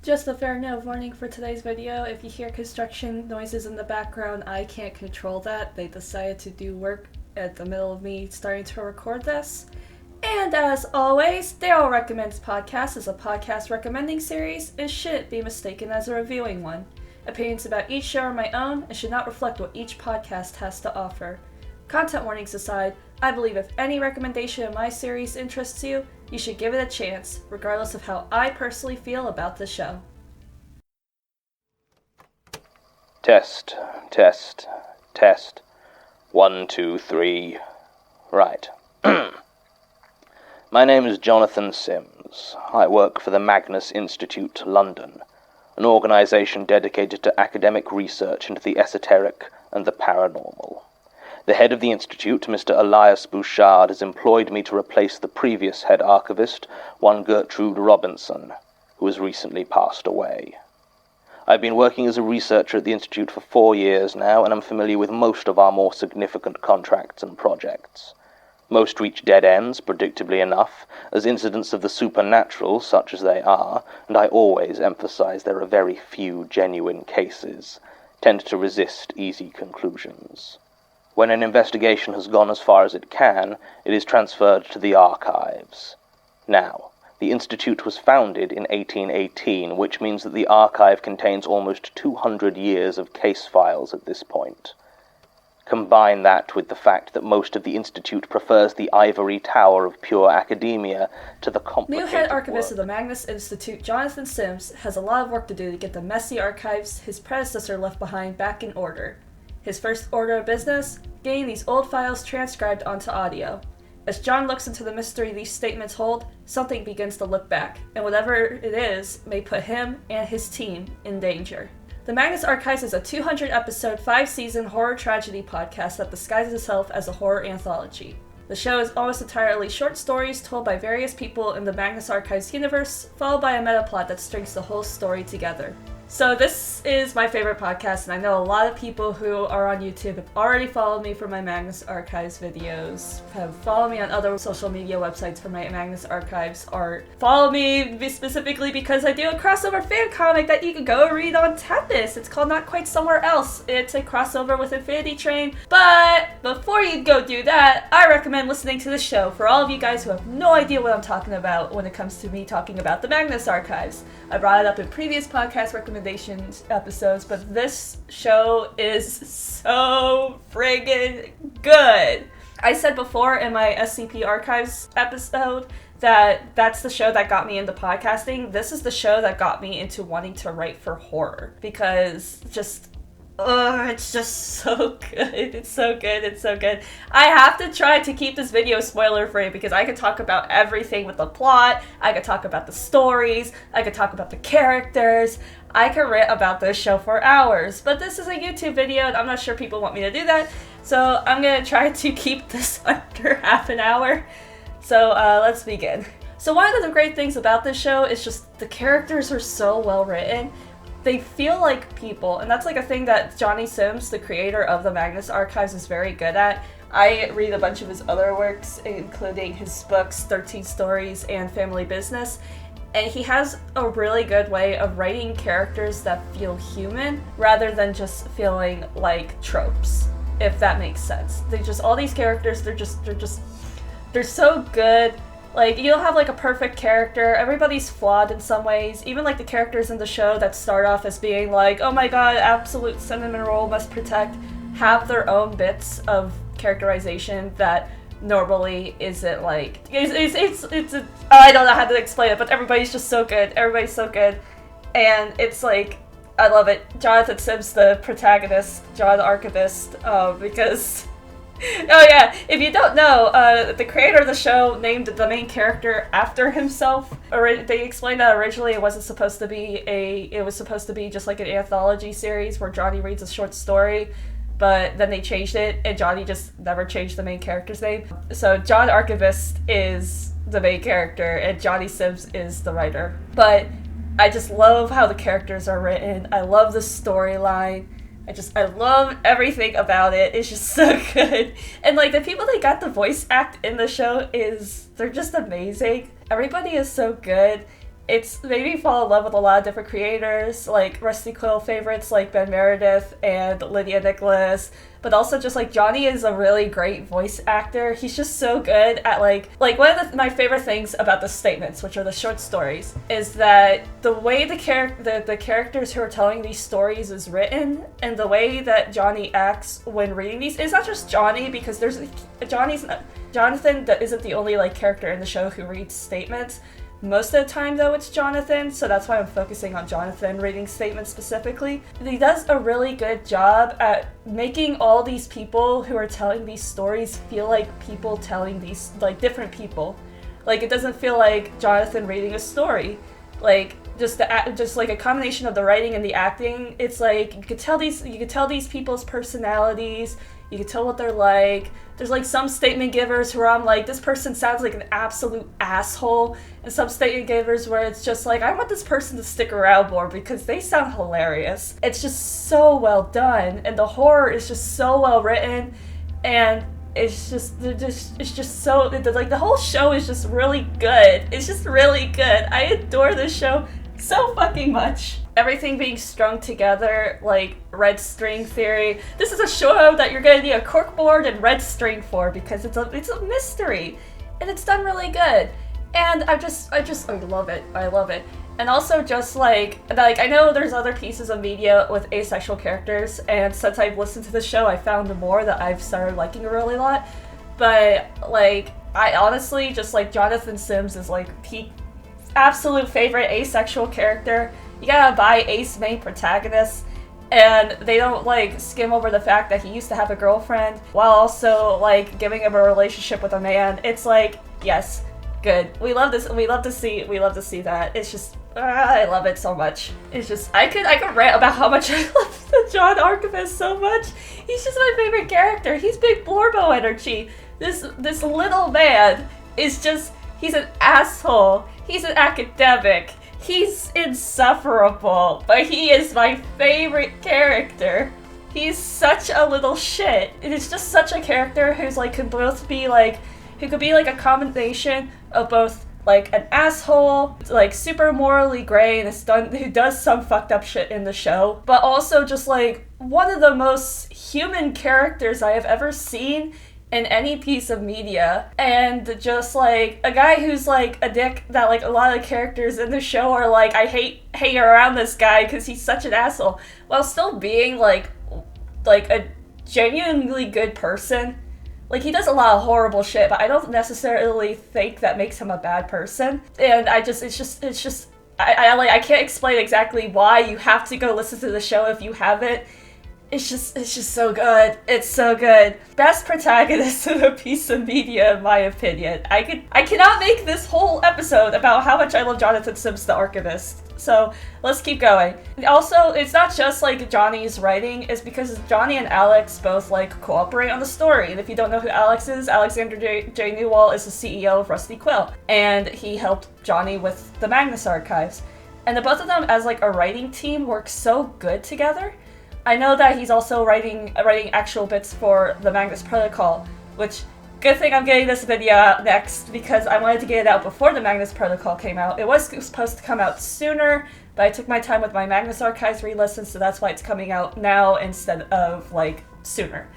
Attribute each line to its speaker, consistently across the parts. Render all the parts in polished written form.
Speaker 1: Just a fair note warning for today's video. If you hear construction noises in the background, I can't control that. They decided to do work at the middle of me starting to record this. And as always, Daryl Recommends Podcast is a podcast recommending series and shouldn't be mistaken as a reviewing one. Opinions about each show are my own and should not reflect what each podcast has to offer. Content warnings aside, I believe if any recommendation in my series interests you, you should give it a chance, regardless of how I personally feel about the show.
Speaker 2: Test. 1, 2, 3. Right. My name is Jonathan Sims. I work for the Magnus Institute, London, an organization dedicated to academic research into the esoteric and the paranormal. The head of the institute, Mr. Elias Bouchard, has employed me to replace the previous head archivist, one Gertrude Robinson, who has recently passed away. I've been working as a researcher at the institute for 4 years now, and I'm familiar with most of our more significant contracts and projects. Most reach dead ends, predictably enough, as incidents of the supernatural, such as they are, and I always emphasize there are very few genuine cases, tend to resist easy conclusions. When an investigation has gone as far as it can, it is transferred to the archives. Now, the Institute was founded in 1818, which means that the archive contains almost 200 years of case files at this point. Combine that with the fact that most of the Institute prefers the ivory tower of pure academia to the complicated
Speaker 1: New head archivist of the Magnus Institute, Jonathan Sims, has a lot of work to do to get the messy archives his predecessor left behind back in order. His first order of business? Getting these old files transcribed onto audio. As John looks into the mystery these statements hold, something begins to look back, and whatever it is may put him and his team in danger. The Magnus Archives is a 200-episode, 5-season horror tragedy podcast that disguises itself as a horror anthology. The show is almost entirely short stories told by various people in the Magnus Archives universe, followed by a metaplot that strings the whole story together. So this is my favorite podcast, and I know a lot of people who are on YouTube have already followed me for my Magnus Archives videos, have followed me on other social media websites for my Magnus Archives art, follow me specifically because I do a crossover fan comic that you can go read on Tapas. It's called Not Quite Somewhere Else. It's a crossover with Infinity Train, but before you go do that, I recommend listening to the show for all of you guys who have no idea what I'm talking about when it comes to me talking about the Magnus Archives. I brought it up in previous podcast recommendations episodes, but this show is so friggin' good. I said before in my SCP Archives episode that that's the show that got me into podcasting. This is the show that got me into wanting to write for horror, because it's just so good. It's so good. I have to try to keep this video spoiler free because I could talk about everything with the plot, I could talk about the stories, I could talk about the characters, I could rant about this show for hours, but this is a YouTube video and I'm not sure people want me to do that, so I'm gonna try to keep this under half an hour. So let's begin. So one of the great things about this show is just the characters are so well written. They feel like people, and that's like a thing that Johnny Sims, the creator of the Magnus Archives, is very good at. I read a bunch of his other works, including his books, 13 Stories and Family Business, and he has a really good way of writing characters that feel human, rather than just feeling like tropes, if that makes sense. All these characters, they're so good. Like, you don't have, like, a perfect character. Everybody's flawed in some ways. Even, like, the characters in the show that start off as being like, oh my god, absolute cinnamon roll must protect, have their own bits of characterization that normally isn't, like... I don't know how to explain it, but everybody's just so good. Everybody's so good. And it's, like, I love it. Jonathan Sims, the protagonist, John the Archivist, because... Oh yeah, if you don't know, the creator of the show named the main character after himself. They explained that originally it was supposed to be just like an anthology series where Johnny reads a short story, but then they changed it and Johnny just never changed the main character's name. So John Archivist is the main character and Johnny Sims is the writer. But I just love how the characters are written. I love the storyline. I love everything about it. It's just so good. And, like, the people that got the voice act in the show they're just amazing. Everybody is so good. it's made me fall in love with a lot of different creators, like Rusty Quill favorites like Ben Meredith and Lydia Nicholas, but also just like Johnny is a really great voice actor. He's just so good at like one of my favorite things about the statements, which are the short stories, is that the way the characters who are telling these stories is written, and the way that Johnny acts when reading these. It's not just Johnny, because Jonathan that isn't the only like character in the show who reads statements. Most of the time, though, it's Jonathan, so that's why I'm focusing on Jonathan reading statements specifically. He does a really good job at making all these people who are telling these stories feel like people telling these, like, different people. Like, it doesn't feel like Jonathan reading a story. Like, just like a combination of the writing and the acting, it's like, you could tell these people's personalities, you can tell what they're like. There's like some statement givers where I'm like, this person sounds like an absolute asshole, and some statement givers where it's just like, I want this person to stick around more because they sound hilarious. It's just so well done, and the horror is just so well written, and it's just so, like, the whole show is just really good. It's just really good. I adore this show so fucking much. Everything being strung together, like red string theory. This is a show that you're gonna need a corkboard and red string for, because it's a mystery, and it's done really good. And I love it. I love it. And also just like I know there's other pieces of media with asexual characters, and since I've listened to the show, I found more that I've started liking a really lot. But like, I honestly just like Jonathan Sims is like peak absolute favorite asexual character. You gotta buy ace main protagonists, and they don't like skim over the fact that he used to have a girlfriend while also like giving him a relationship with a man. It's like, yes, good. We love this. We love to see that. It's just I love it so much. It's just I could rant about how much I love the John Archivist so much. He's just my favorite character. He's big Blorbo energy. This little man is just, he's an asshole. He's an academic. He's insufferable, but he is my favorite character. He's such a little shit. It is just such a character who's like could be like a combination of both like an asshole, like super morally gray and who does some fucked up shit in the show, but also just like one of the most human characters I have ever seen in any piece of media, and just like a guy who's like a dick that like a lot of characters in the show are like, I hate hanging around this guy because he's such an asshole, while still being like a genuinely good person. Like, he does a lot of horrible shit, but I don't necessarily think that makes him a bad person. And I can't explain exactly why. You have to go listen to the show if you haven't. It's just so good. It's so good. Best protagonist in a piece of media, in my opinion. I cannot make this whole episode about how much I love Jonathan Sims, the Archivist. So let's keep going. Also, it's not just like Johnny's writing, it's because Johnny and Alex both like cooperate on the story. And if you don't know who Alex is, Alexander J. Newell is the CEO of Rusty Quill, and he helped Johnny with the Magnus archives. And the both of them as like a writing team work so good together. I know that he's also writing actual bits for the Magnus Protocol, which, good thing I'm getting this video out next, because I wanted to get it out before the Magnus Protocol came out. It was supposed to come out sooner, but I took my time with my Magnus Archives re-listen, so that's why it's coming out now instead of, like, sooner.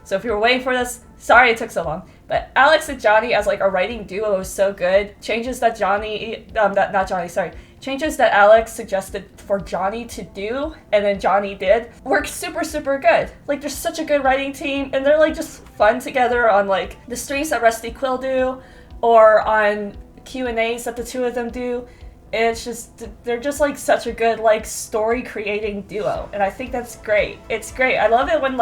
Speaker 1: So if you were waiting for this, sorry it took so long. But Alex and Johnny as, like, a writing duo is so good. Changes that Alex suggested for Johnny to do, and then Johnny did, worked super, super good. Like, they're such a good writing team, and they're, like, just fun together on, like, the streams that Rusty Quill do, or on Q&As that the two of them do. It's just, they're just, like, such a good, like, story-creating duo, and I think that's great. It's great. I love it when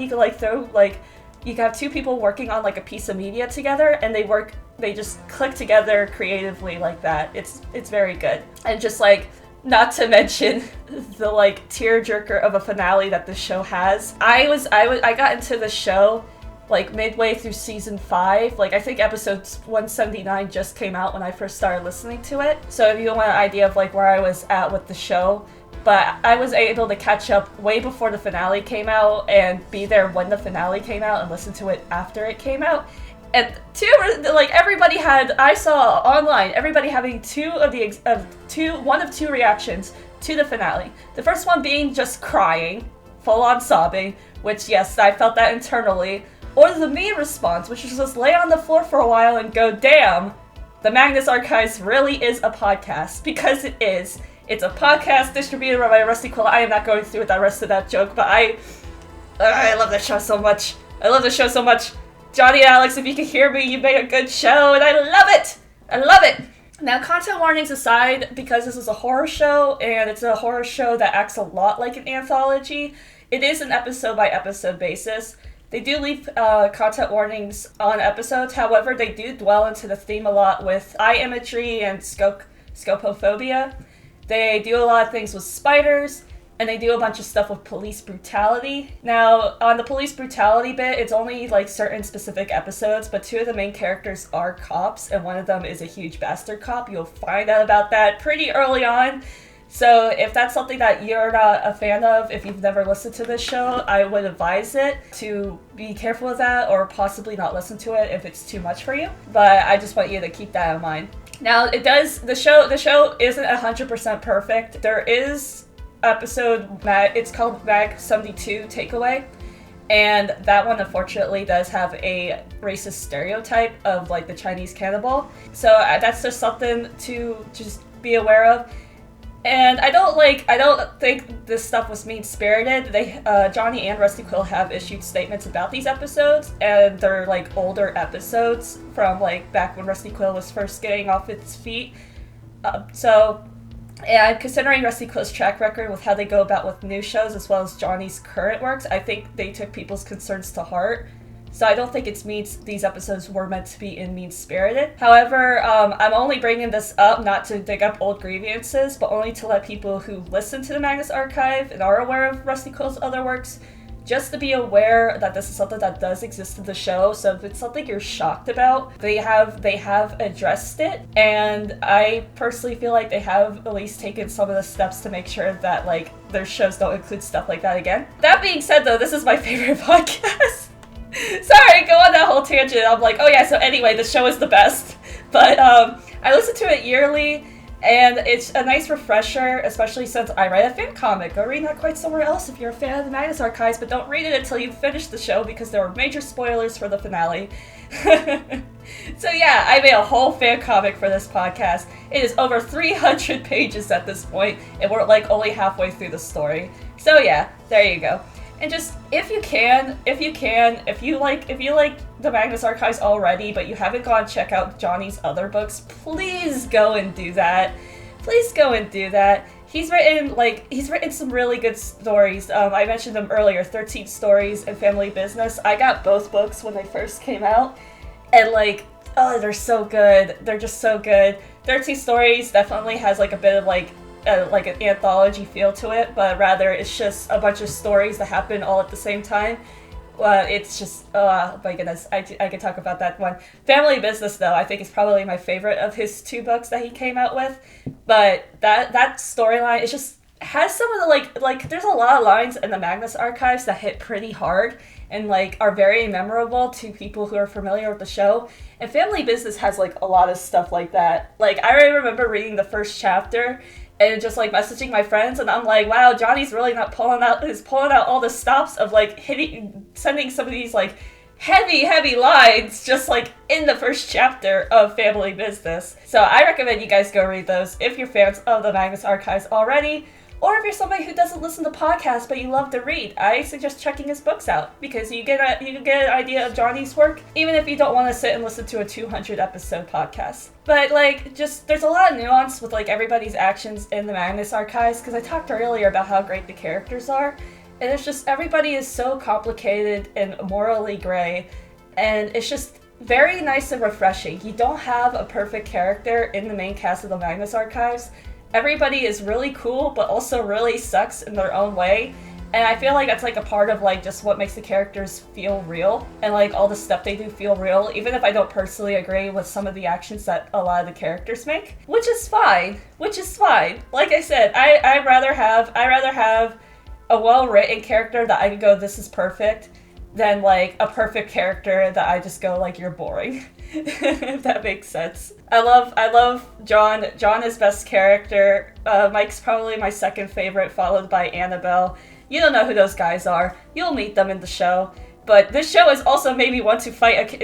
Speaker 1: you can, like, throw, like, you can have two people working on, like, a piece of media together, and they just click together creatively like that. It's very good. And just like, not to mention the like tearjerker of a finale that the show has. I got into the show like midway through season 5. Like, I think episode 179 just came out when I first started listening to it. So if you want an idea of like where I was at with the show, but I was able to catch up way before the finale came out and be there when the finale came out and listen to it after it came out. And everybody had, I saw online, everybody having one of two reactions to the finale. The first one being just crying, full on sobbing, which yes, I felt that internally. Or the me response, which is just lay on the floor for a while and go, damn, the Magnus Archives really is a podcast, because it is. It's a podcast distributed by Rusty Quill. I am not going through with the rest of that joke, but I love that show so much. I love the show so much. Johnny and Alex, if you can hear me, you made a good show, and I love it! I love it! Now, content warnings aside, because this is a horror show, and it's a horror show that acts a lot like an anthology, it is an episode-by-episode basis. They do leave content warnings on episodes, however, they do dwell into the theme a lot with eye imagery and scopophobia. They do a lot of things with spiders, and they do a bunch of stuff with police brutality. Now, on the police brutality bit, it's only like certain specific episodes, but two of the main characters are cops, and one of them is a huge bastard cop. You'll find out about that pretty early on. So if that's something that you're not a fan of, if you've never listened to this show, I would advise it to be careful with that, or possibly not listen to it if it's too much for you. But I just want you to keep that in mind. Now, the show isn't 100% perfect. There is it's called Mag 72 Takeaway, and that one unfortunately does have a racist stereotype of like the Chinese cannibal, so that's just something to just be aware of. And I don't think this stuff was mean-spirited. Johnny and Rusty Quill have issued statements about these episodes, and they're like older episodes from like back when Rusty Quill was first getting off its feet. And considering Rusty Quill's track record with how they go about with new shows as well as Johnny's current works, I think they took people's concerns to heart. So I don't think these episodes were meant to be mean-spirited. However, I'm only bringing this up not to dig up old grievances, but only to let people who listen to the Magnus Archive and are aware of Rusty Quill's other works, just to be aware that this is something that does exist in the show. So if it's something you're shocked about, they have addressed it, and I personally feel like they have at least taken some of the steps to make sure that like their shows don't include stuff like that again. That being said, though, this is my favorite podcast. Sorry, go on that whole tangent. I'm like, oh yeah, so anyway, the show is the best. But I listen to it yearly, and it's a nice refresher, especially since I write a fan comic. Go read that quite somewhere else if you're a fan of the Magnus Archives, but don't read it until you finish the show because there are major spoilers for the finale. So yeah, I made a whole fan comic for this podcast. It is over 300 pages at this point, and we're like only halfway through the story. So yeah, there you go. And just, if you like the Magnus Archives already, but you haven't gone check out Johnny's other books, please go and do that. He's written some really good stories. I mentioned them earlier, 13 Stories and Family Business. I got both books when they first came out, and they're so good. They're just so good. 13 Stories definitely has like a bit of like an anthology feel to it, but rather it's just a bunch of stories that happen all at the same time. It's just, oh my goodness, I could talk about that one. Family Business, though, I think is probably my favorite of his two books that he came out with. But that storyline, it just has some of the, like there's a lot of lines in the Magnus Archives that hit pretty hard and, are very memorable to people who are familiar with the show. And Family Business has, a lot of stuff like that. I remember reading the first chapter and just messaging my friends, and I'm like, wow, Johnny's really not pulling out all the stops of sending some of these heavy lines just in the first chapter of Family Business. So I recommend you guys go read those if you're fans of the Magnus Archives already, or if you're somebody who doesn't listen to podcasts but you love to read. I suggest checking his books out because you can get an idea of Johnny's work even if you don't want to sit and listen to a 200 episode podcast. But there's a lot of nuance with everybody's actions in the Magnus Archives, because I talked earlier about how great the characters are, and it's just everybody is so complicated and morally gray, and it's just very nice and refreshing. You don't have a perfect character in the main cast of the Magnus Archives. Everybody is really cool, but also really sucks in their own way. And I feel like that's a part of just what makes the characters feel real, and all the stuff they do feel real, even if I don't personally agree with some of the actions that a lot of the characters make, which is fine. Like I said, I'd rather have a well-written character that I can go, this is perfect, than like a perfect character that I just go like, you're boring. If that makes sense. I love John. John is best character. Mike's probably my second favorite, followed by Annabelle. You don't know who those guys are. You'll meet them in the show. But this show has also made me want to fight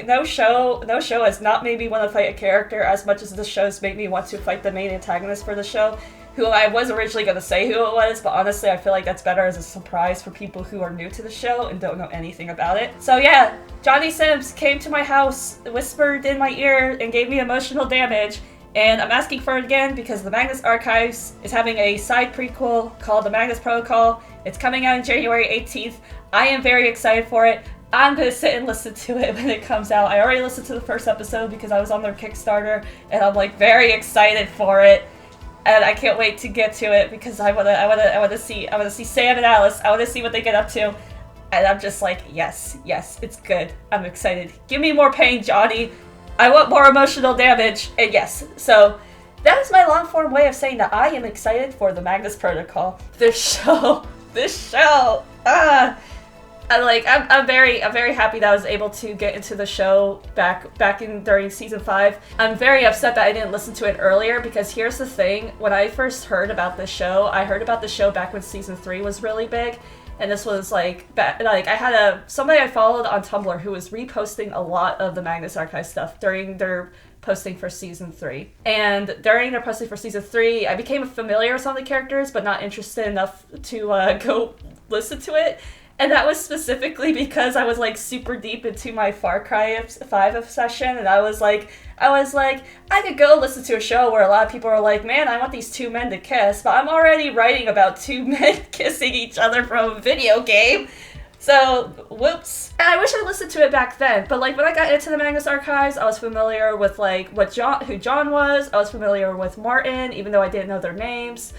Speaker 1: no show has not made me want to fight a character as much as this show has made me want to fight the main antagonist for the show, who I was originally going to say who it was, but honestly I feel like that's better as a surprise for people who are new to the show and don't know anything about it. So yeah, Johnny Sims came to my house, whispered in my ear, and gave me emotional damage. And I'm asking for it again because the Magnus Archives is having a side prequel called The Magnus Protocol. It's coming out on January 18th. I am very excited for it. I'm going to sit and listen to it when it comes out. I already listened to the first episode because I was on their Kickstarter, and I'm like very excited for it. And I can't wait to get to it because I want to see Sam and Alice. I want to see what they get up to. And I'm just like, yes, it's good. I'm excited. Give me more pain, Johnny. I want more emotional damage. And yes, so that is my long form way of saying that I am excited for the Magnus Protocol. This show. I'm very happy that I was able to get into the show back in during season 5. I'm very upset that I didn't listen to it earlier because here's the thing: when I first heard about this show, I heard about the show back when season 3 was really big, and this was I had somebody I followed on Tumblr who was reposting a lot of the Magnus Archive stuff during their posting for season 3. And during their posting for season 3, I became familiar with some of the characters, but not interested enough to go listen to it. And that was specifically because I was like super deep into my Far Cry 5 obsession, and I was like, I could go listen to a show where a lot of people are like, man, I want these two men to kiss, but I'm already writing about two men kissing each other from a video game. So, whoops. And I wish I listened to it back then, but like when I got into the Magnus Archives, I was familiar with like who John was, I was familiar with Martin, even though I didn't know their names.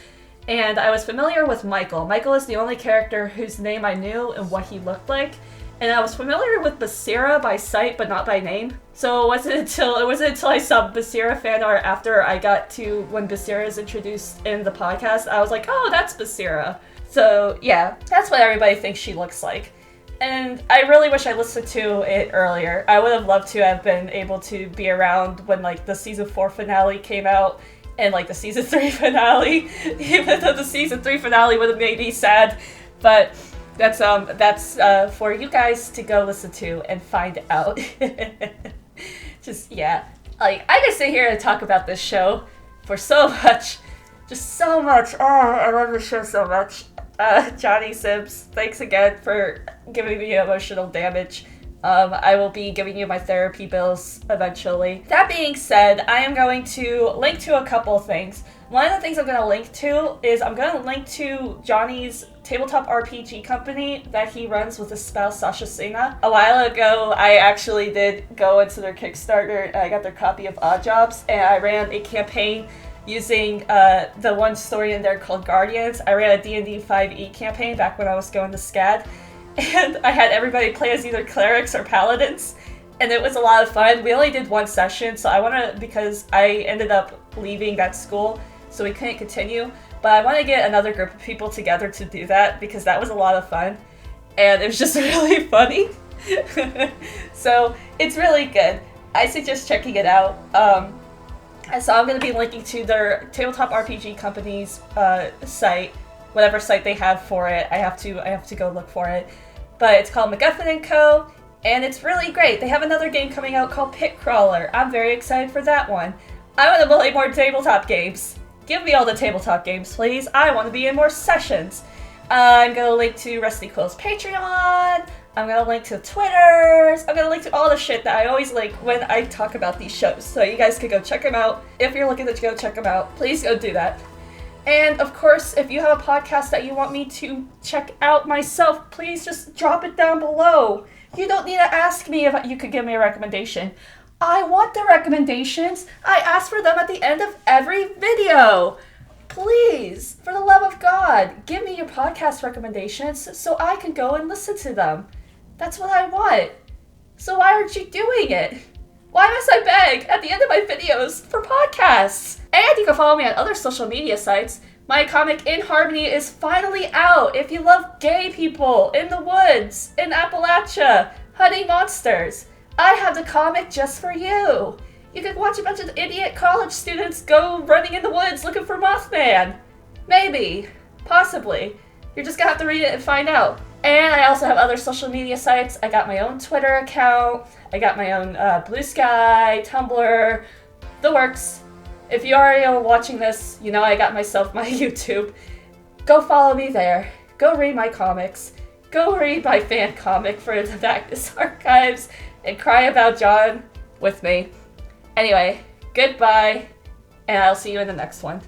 Speaker 1: And I was familiar with Michael. Michael is the only character whose name I knew and what he looked like. And I was familiar with Basira by sight, but not by name. So it wasn't until I saw Basira fan art after I got to when Basira is introduced in the podcast, I was like, oh, that's Basira. So yeah, that's what everybody thinks she looks like. And I really wish I listened to it earlier. I would have loved to have been able to be around when like the season 4 finale came out. And like the season 3 finale, even though the season 3 finale would have made me sad, but that's for you guys to go listen to and find out. Just yeah, like I could sit here and talk about this show for so much, just so much. Oh, I love this show so much. Johnny Sims, thanks again for giving me emotional damage. I will be giving you my therapy bills eventually. That being said, I am going to link to a couple things. One of the things I'm going to link to is I'm going to link to Johnny's tabletop RPG company that he runs with his spouse Sasha Singha. A while ago, I actually did go into their Kickstarter and I got their copy of Odd Jobs, and I ran a campaign using the one story in there called Guardians. I ran a D&D 5e campaign back when I was going to SCAD. And I had everybody play as either clerics or paladins, and it was a lot of fun. We only did one session, so because I ended up leaving that school, so we couldn't continue, but I want to get another group of people together to do that, because that was a lot of fun, and it was just really funny. So, it's really good. I suggest checking it out. So I'm going to be linking to their tabletop RPG company's site, whatever site they have for it. I have to go look for it. But it's called MacGuffin & Co. And it's really great. They have another game coming out called Pit Crawler. I'm very excited for that one. I want to play more tabletop games. Give me all the tabletop games, please. I want to be in more sessions. I'm going to link to Rusty Quill's Patreon. I'm going to link to Twitters. I'm going to link to all the shit that I always link when I talk about these shows. So you guys can go check them out. If you're looking to go check them out, please go do that. And, of course, if you have a podcast that you want me to check out myself, please just drop it down below. You don't need to ask me if you could give me a recommendation. I want the recommendations. I ask for them at the end of every video. Please, for the love of God, give me your podcast recommendations so I can go and listen to them. That's what I want. So why aren't you doing it? Why must I beg at the end of my videos for podcasts? And you can follow me on other social media sites. My comic In Harmony is finally out. If you love gay people in the woods, in Appalachia, hunting monsters, I have the comic just for you. You can watch a bunch of idiot college students go running in the woods looking for Mothman. Maybe. Possibly. You're just gonna have to read it and find out. And I also have other social media sites. I got my own Twitter account. I got my own Blue Sky, Tumblr, the works. If you already are watching this, you know I got myself my YouTube. Go follow me there. Go read my comics. Go read my fan comic for the Magnus Archives and cry about John with me. Anyway, goodbye, and I'll see you in the next one.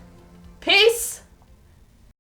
Speaker 1: Peace!